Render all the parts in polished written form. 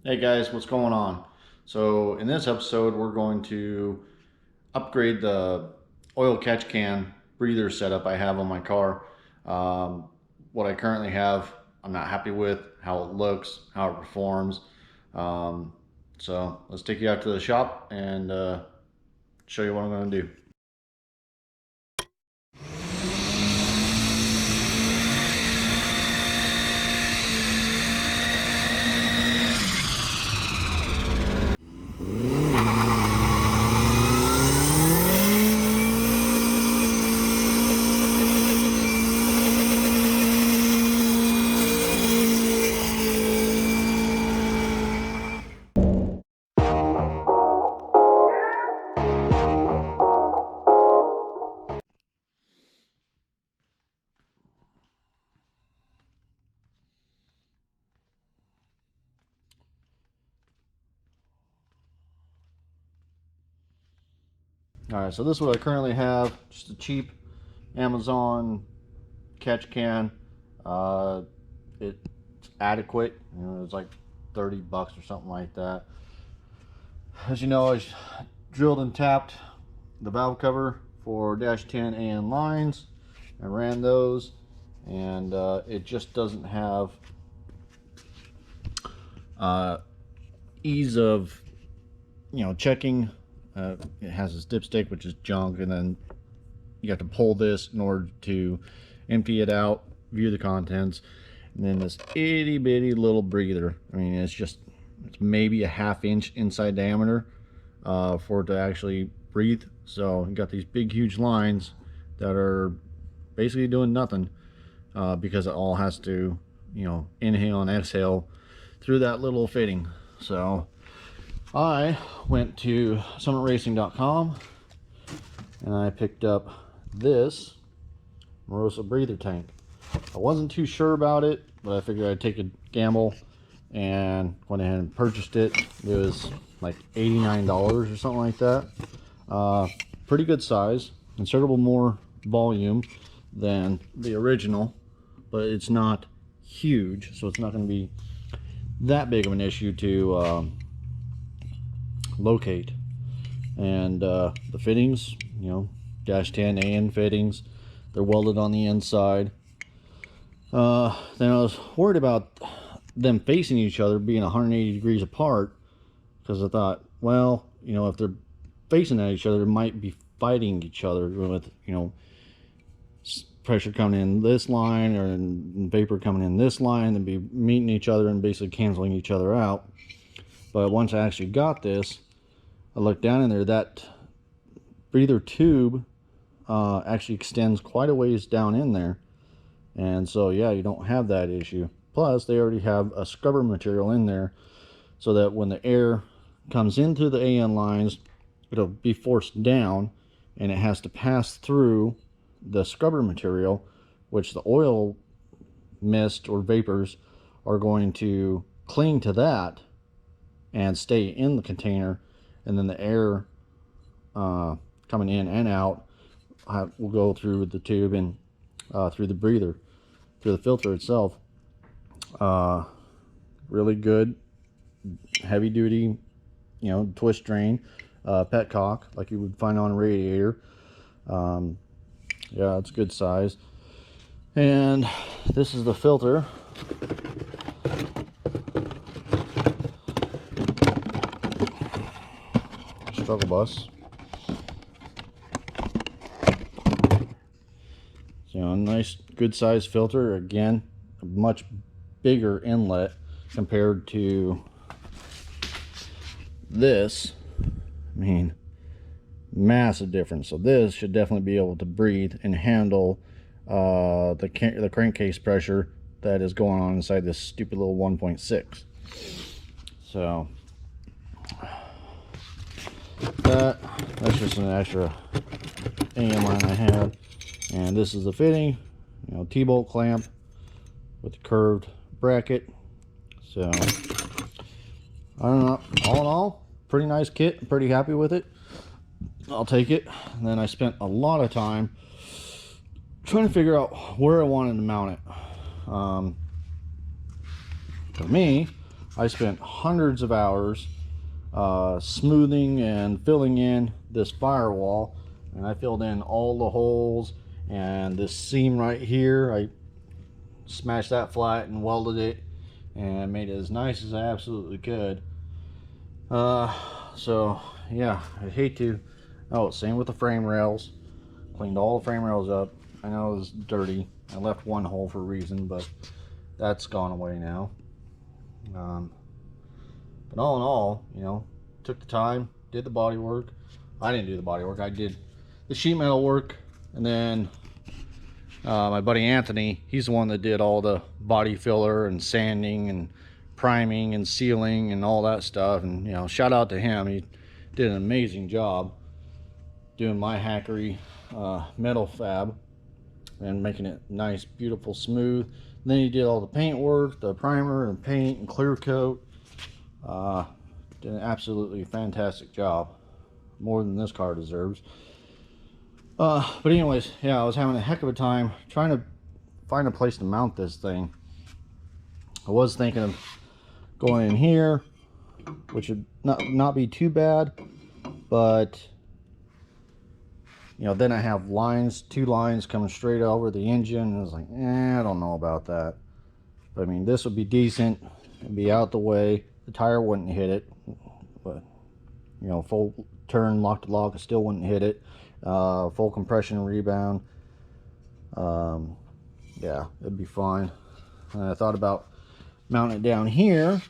Hey guys, what's going on? So in this episode, we're going to upgrade the oil catch can breather setup I have on my car. Um, what I currently have, I'm not happy with how it looks, how it performs. Um, so let's take you out to the shop and show you what I'm going to do. All right, so this is what I currently have, just a cheap Amazon catch can. Uh, it's adequate. It's like 30 bucks or something like that. As you know, I drilled and tapped the valve cover for dash 10 AN lines. I ran those, and it just doesn't have uh, ease of checking. It has this dipstick, which is junk, and then you have to pull this in order to empty it out, view the contents, and then this itty bitty little breather. I mean, it's maybe a ½ inch inside diameter for it to actually breathe. So you got these big huge lines that are basically doing nothing because it all has to inhale and exhale through that little fitting. So I went to summitracing.com and I picked up this Morosa breather tank. I wasn't too sure about it, but I figured I'd take a gamble and went ahead and purchased it. It was like $89 or something like that. Pretty good size, considerable more volume than the original, but it's not huge, so it's not going to be that big of an issue to locate. And the fittings, dash 10 AN fittings, they're welded on the inside. Then I was worried about them facing each other, being 180 degrees apart, because I thought, well, if they're facing at each other, they might be fighting each other with, pressure coming in this line or vapor coming in this line, and be meeting each other and basically canceling each other out. But once I actually got this, I looked down in there, that breather tube actually extends quite a ways down in there. And so, yeah, you don't have that issue. Plus, they already have a scrubber material in there so that when the air comes into the AN lines, it'll be forced down and it has to pass through the scrubber material, which the oil mist or vapors are going to cling to that and stay in the container, and then the air coming in and out will go through the tube and through the breather, through the filter itself. Really good, heavy duty, twist drain, petcock like you would find on a radiator. Yeah, it's good size. And this is the filter. Struggle bus. So a nice, good size filter. Again, a much bigger inlet compared to this. I mean, massive difference. So this should definitely be able to breathe and handle the crankcase pressure that is going on inside this stupid little 1.6. So that's just an extra AM line I had. And this is the fitting, T-bolt clamp with the curved bracket. So I don't know, all in all, pretty nice kit. I'm pretty happy with it. I'll take it. And then I spent a lot of time trying to figure out where I wanted to mount it. For me, I spent hundreds of hours smoothing and filling in this firewall, and I filled in all the holes, and this seam right here, I smashed that flat and welded it and made it as nice as I absolutely could. So yeah, I hate to. Oh, same with the frame rails. Cleaned all the frame rails up. I know it was dirty. I left one hole for a reason, but that's gone away now. But all in all, you know, took the time, did the body work. I didn't do the body work. I did the sheet metal work, and then my buddy Anthony, he's the one that did all the body filler and sanding and priming and sealing and all that stuff. And you know, shout out to him. He did an amazing job doing my hackery metal fab and making it nice, beautiful, smooth. And then he did all the paint work, the primer and paint and clear coat. Did an absolutely fantastic job, more than this car deserves. But anyways, yeah, I was having a heck of a time trying to find a place to mount this thing. I was thinking of going in here, which would not be too bad, but you know, then I have lines, 2 lines coming straight over the engine, and I was like, I don't know about that. But I mean, this would be decent and be out the way. The tire wouldn't hit it, but you know, full turn lock to lock, it still wouldn't hit it. Full compression and rebound. Yeah, it'd be fine. And I thought about mounting it down here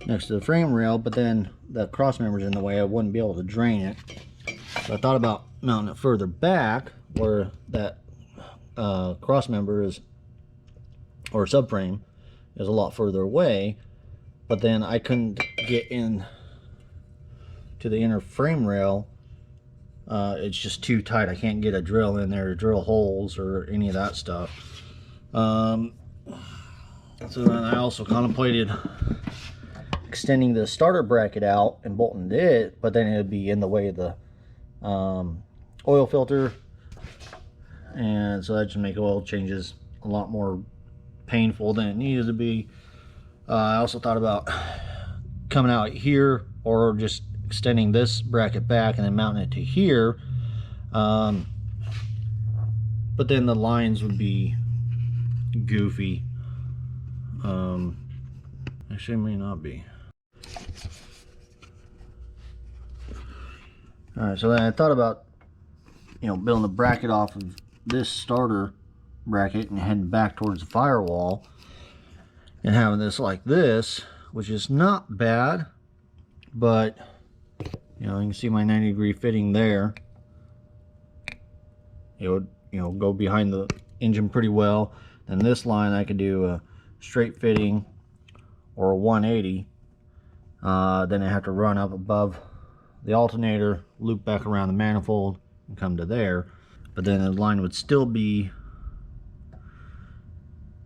next to the frame rail, but then the cross member's in the way. I wouldn't be able to drain it. So I thought about mounting it further back where that cross member is, or subframe is a lot further away, but then I couldn't get in to the inner frame rail. It's just too tight. I can't get a drill in there to drill holes or any of that stuff. So then I also contemplated extending the starter bracket out and bolting it, but then it would be in the way of the oil filter, and so that should make oil changes a lot more painful than it needed to be. I also thought about coming out here or just extending this bracket back and then mounting it to here, but then the lines would be goofy. Actually, it may not be. Alright, so then I thought about, you know, building a bracket off of this starter bracket and heading back towards the firewall and having this like this, which is not bad, but you know, you can see my 90-degree fitting there. It would, you know, go behind the engine pretty well. Then this line I could do a straight fitting or a 180. Then I have to run up above the alternator, loop back around the manifold, and come to there. But then the line would still be,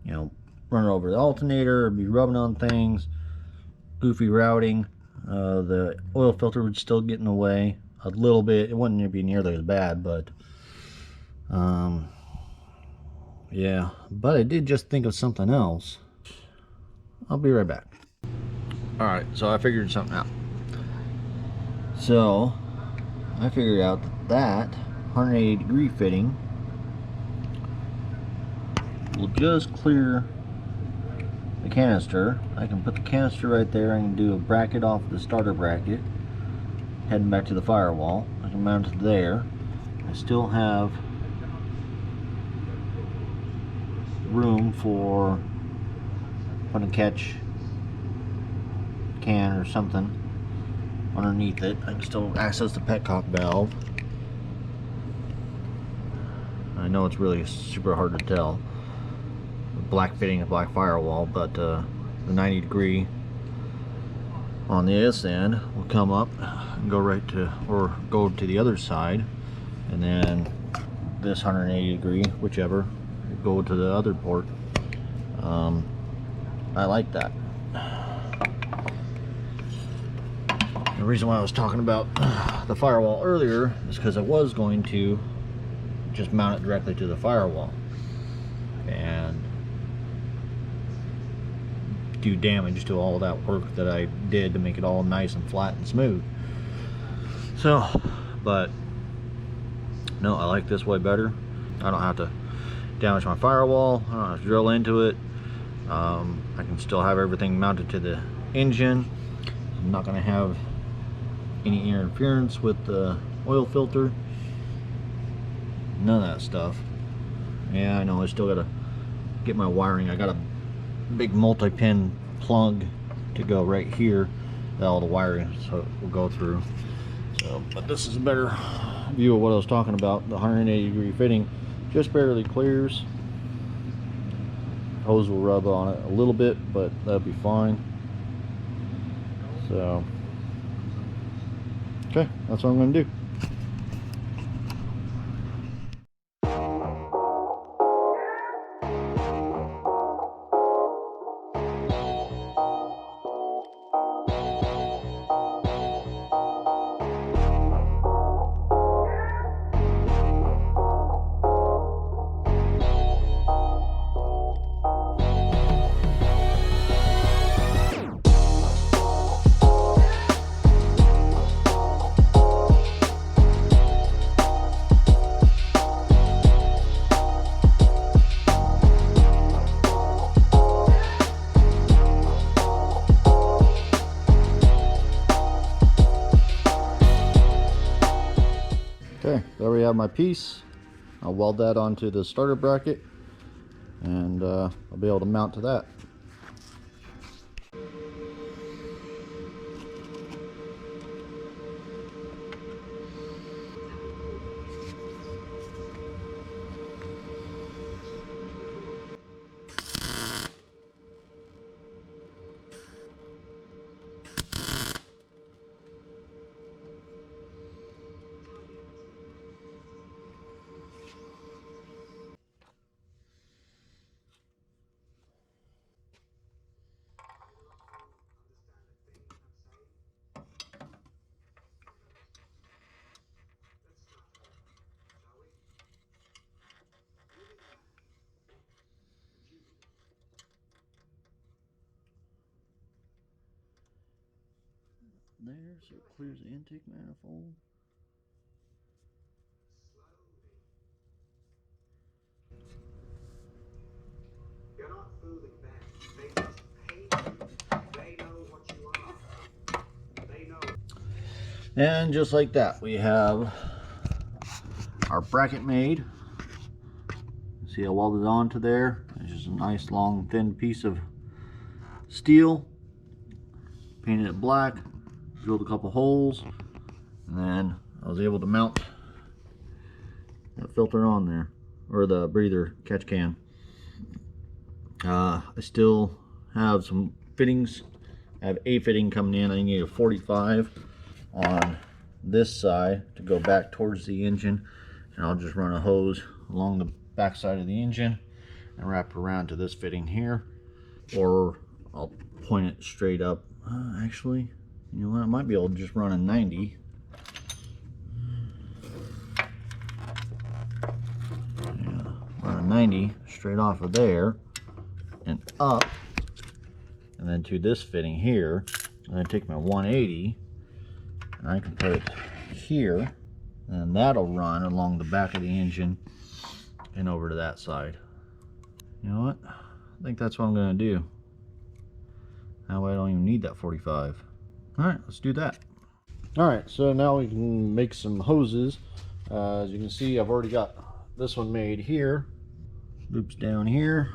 you know, running over the alternator, be rubbing on things, goofy routing. The oil filter would still get in the way a little bit. It wouldn't be nearly as bad, but yeah. But I did just think of something else. I'll be right back. Alright, so I figured something out. So I figured out that 180-degree fitting will just clear the canister. I can put the canister right there. I can do a bracket off the starter bracket heading back to the firewall. I can mount it there. I still have room for putting a catch can or something underneath it. I can still access the petcock valve. I know it's really super hard to tell, black fitting a black firewall, but the 90-degree on this end will come up and go right to, or go to the other side, and then this 180-degree, whichever, go to the other port. I like that. The reason why I was talking about the firewall earlier is because I was going to just mount it directly to the firewall and do damage to all that work that I did to make it all nice and flat and smooth. So, but no, I like this way better. I don't have to damage my firewall. I don't have to drill into it. I can still have everything mounted to the engine. I'm not going to have any interference with the oil filter. None of that stuff. Yeah, I know, I still got to get my wiring. I got a big multi-pin plug to go right here that all the wiring will go through. So, but this is a better view of what I was talking about. The 180 degree fitting just barely clears. Hose will rub on it a little bit, but that'll be fine. So, okay, that's what I'm going to do. Okay, there we have my piece. I'll weld that onto the starter bracket, and I'll be able to mount to that. There, so it clears the intake manifold. You're not fooling them. They just hate you. They know what you are. They know. And just like that, we have our bracket made. See, I welded onto there. It's just a nice long thin piece of steel. Painted it black, drilled a couple holes, and then I was able to mount that filter on there, or the breather catch can. I still have some fittings. I have a fitting coming in. I need a 45 on this side to go back towards the engine, and I'll just run a hose along the back side of the engine and wrap around to this fitting here, or I'll point it straight up. Actually, you know what, I might be able to just run a 90. Yeah, run a 90 straight off of there and up, and then to this fitting here, and then take my 180 and I can put it here, and that'll run along the back of the engine and over to that side. You know what, I think that's what I'm going to do. That way I don't even need that 45. Alright, let's do that. Alright, so now we can make some hoses. As you can see, I've already got this one made here. Loops down here.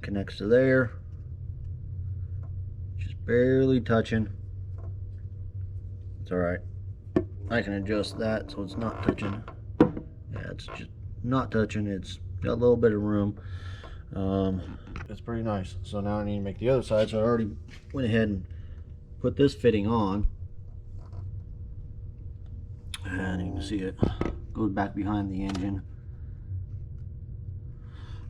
Connects to there. Just barely touching. It's alright. I can adjust that so it's not touching. Yeah, it's just not touching. It's got a little bit of room. It's pretty nice. So now I need to make the other side. So I already went ahead and put this fitting on, and you can see it goes back behind the engine,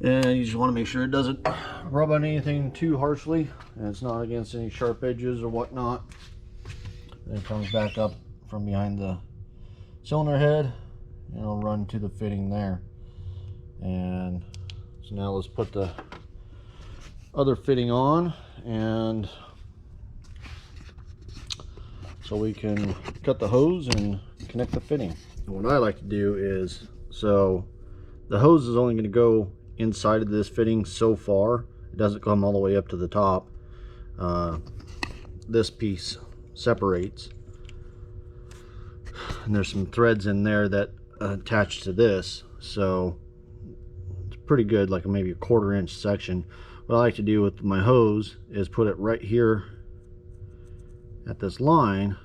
and you just want to make sure it doesn't rub on anything too harshly and it's not against any sharp edges or whatnot. Then it comes back up from behind the cylinder head and it'll run to the fitting there. And so now let's put the other fitting on, and so we can cut the hose and connect the fitting. And what I like to do is, so the hose is only going to go inside of this fitting so far. It doesn't come all the way up to the top. This piece separates, and there's some threads in there that attach to this, so it's pretty good, like maybe a 1/4 inch section. What I like to do with my hose is put it right here at this line,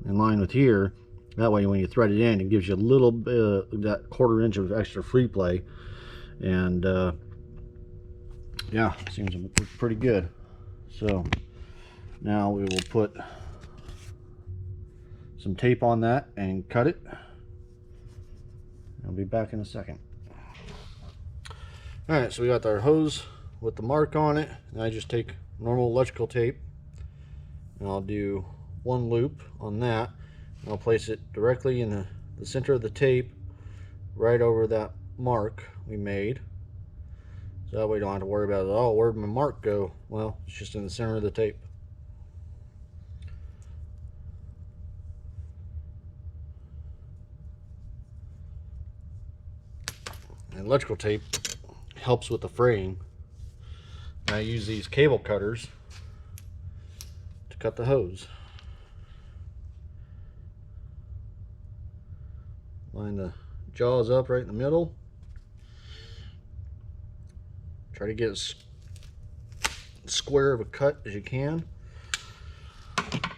in line with here. That way when you thread it in, it gives you a little bit of that 1/4 inch of extra free play. And yeah, seems to work pretty good. So now we will put some tape on that and cut it. I'll be back in a second. Alright, so we got our hose with the mark on it, and I just take normal electrical tape and I'll do 1 loop on that, and I'll place it directly in the center of the tape, right over that mark we made. So that way you don't have to worry about it. Oh, where'd my mark go? Well, it's just in the center of the tape. And electrical tape helps with the fraying. I use these cable cutters to cut the hose. Line the jaws up right in the middle. Try to get as square of a cut as you can.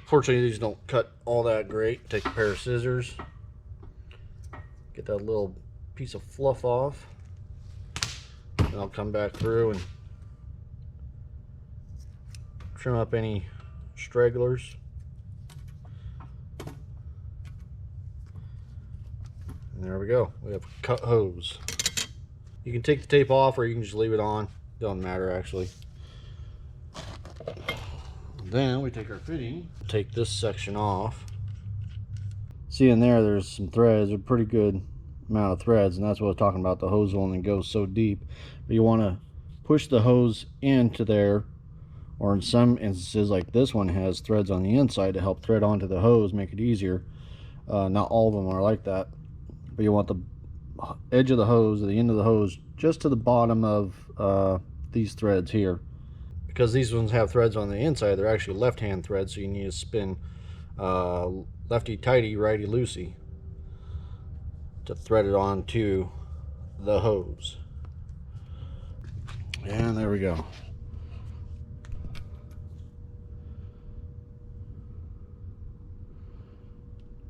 Fortunately, these don't cut all that great. Take a pair of scissors, get that little piece of fluff off, and I'll come back through and trim up any stragglers. And there we go. We have a cut hose. You can take the tape off or you can just leave it on. Doesn't matter actually. Then we take our fitting. Take this section off. See in there, there's some threads. A pretty good amount of threads, and that's what I was talking about. The hose only goes so deep. But you want to push the hose into there, or in some instances like this one has threads on the inside to help thread onto the hose, make it easier. Not all of them are like that, but you want the edge of the hose, or the end of the hose, just to the bottom of these threads here. Because these ones have threads on the inside, they're actually left-hand threads, so you need to spin lefty-tighty, righty-loosey to thread it onto the hose. And there we go.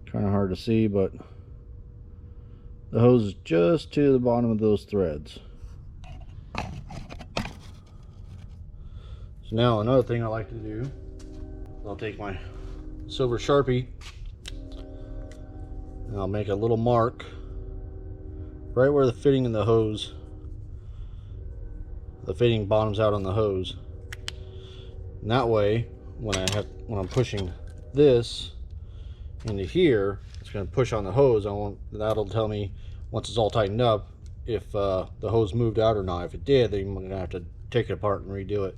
Kind of hard to see, but the hose is just to the bottom of those threads. So now another thing I like to do, I'll take my silver Sharpie and I'll make a little mark right where the fitting in the hose, the fitting bottoms out on the hose. And that way, when I'm pushing this into here, it's going to push on the hose. That'll tell me once it's all tightened up if the hose moved out or not. If it did, then I'm going to have to take it apart and redo it.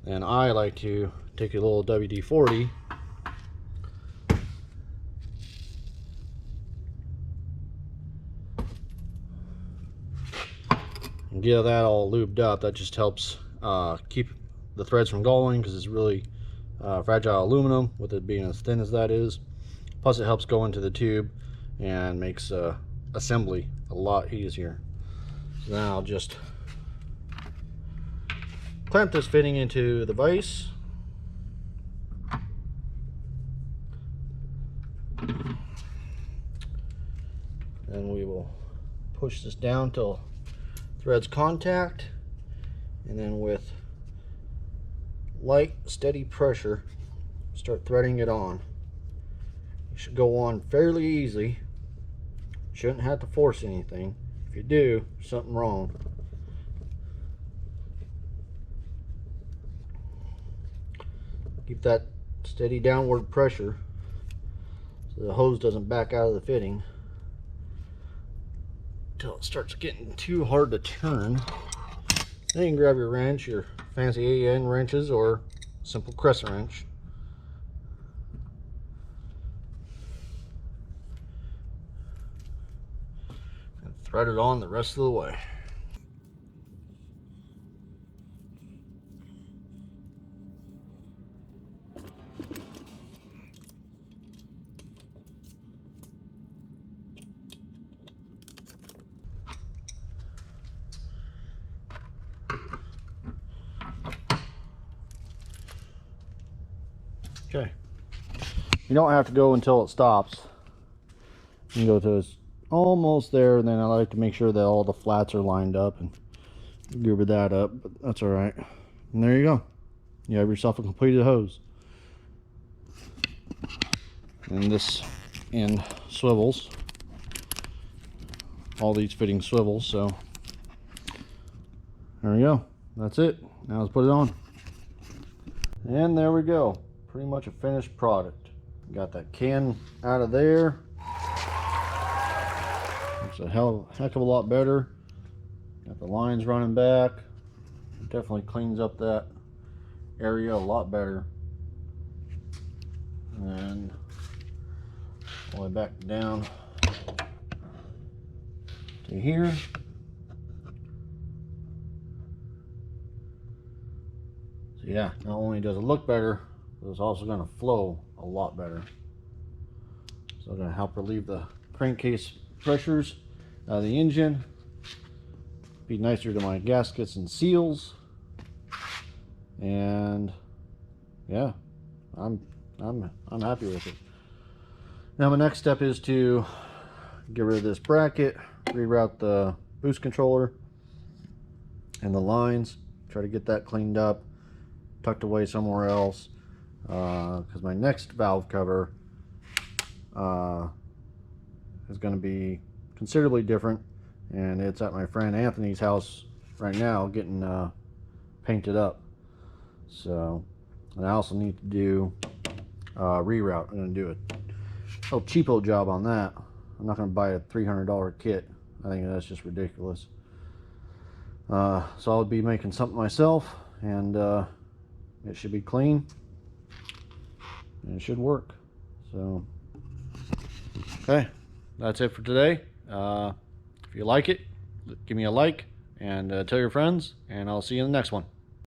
And I like to take a little WD-40 and get that all lubed up. That just helps keep the threads from going, because it's really fragile aluminum, with it being as thin as that is. Plus it helps go into the tube and makes assembly a lot easier. So now I'll just clamp this fitting into the vise. And we will push this down till threads contact, and then with light, steady pressure, start threading it on. It should go on fairly easy. Shouldn't have to force anything. If you do, something wrong. Keep that steady downward pressure so the hose doesn't back out of the fitting until it starts getting too hard to turn. Then you can grab your wrench, your fancy AN wrenches or simple crescent wrench. And thread it on the rest of the way. Okay. You don't have to go until it stops. You can go to it's almost there, and then I like to make sure that all the flats are lined up and goober that up, but that's all right. And there you go. You have yourself a completed hose. And this end swivels. All these fitting swivels, so there we go. That's it. Now let's put it on. And there we go. Pretty much a finished product. Got that can out of there. It's a heck of a lot better. Got the lines running back. It definitely cleans up that area a lot better. And then all the way back down to here. So yeah, not only does it look better, but it's also going to flow a lot better. So it's going to help relieve the crankcase pressures out of the engine. Be nicer to my gaskets and seals. And yeah, I'm happy with it. Now my next step is to get rid of this bracket, reroute the boost controller and the lines, try to get that cleaned up, tucked away somewhere else, because my next valve cover is going to be considerably different, and it's at my friend Anthony's house right now getting painted up. So, and I also need to do reroute. I'm going to do a little cheapo job on that. I'm not going to buy a $300 kit. I think that's just ridiculous. So I'll be making something myself, and it should be clean and it should work. So okay, that's it for today. If you like it, give me a like and tell your friends, and I'll see you in the next one.